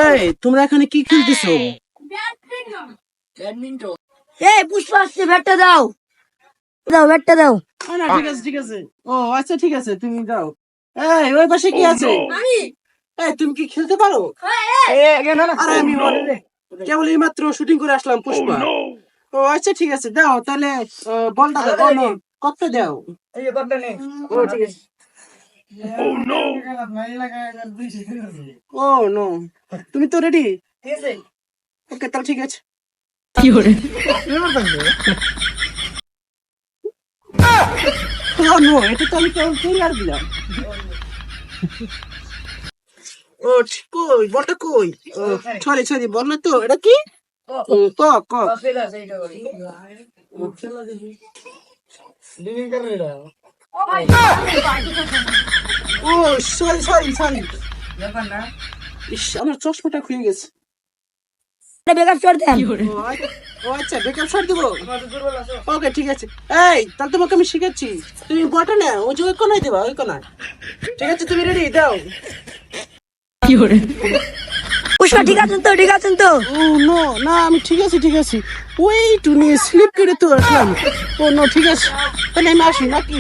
এই তোমরা এখানে কি খেলতেছো? এই পুষ্পা আসছে, ব্যাটটা দাও, দাও ব্যাটটা দাও। না ঠিক আছে ঠিক আছে। ও আচ্ছা ঠিক আছে তুমি দাও। এই ওই পাশে কি আছে? এই তুমি কি খেলতে পারো? আরে আমি কেবল এই মাত্র শুটিং করে আসলাম পুষ্পা। ও আচ্ছা ঠিক আছে দাও তাহলে। বলটা দাও। ও নো, কত দাও? ও ঠিক আছে। ও নো, তুমি তো রেডি? ওকে তাহলে ঠিক আছে। ও নো, এটা তো আমি কেবল ক্লিয়ার দিলাম। ও কই বলটা কই? সরি সরি, বল না তো, এটা কি? ক ক। ও সরি সরি সরি। ইস, আমার চশমাটা খুলে গেছে। বেকার চড় দেন। ও আচ্ছা বেকআপ শট দিব। ওকে ঠিক আছে। এই তাহলে তোমাকে আমি শিখাচ্ছি। তুমি বলটা না ওই যে ওই কোনায় দেবা, ওই কোনায়। ঠিক আছে তুমি রেডি? দাও। পুষ্পা ঠিক আছেন তো, ঠিক আছেন তো? ও নো, না আমি ঠিক আছে ঠিক আছে। ওই টুনি স্লিপ করে তো আসলাম। ও নো ঠিক আছে, তাহলে আমি আসি নাকি?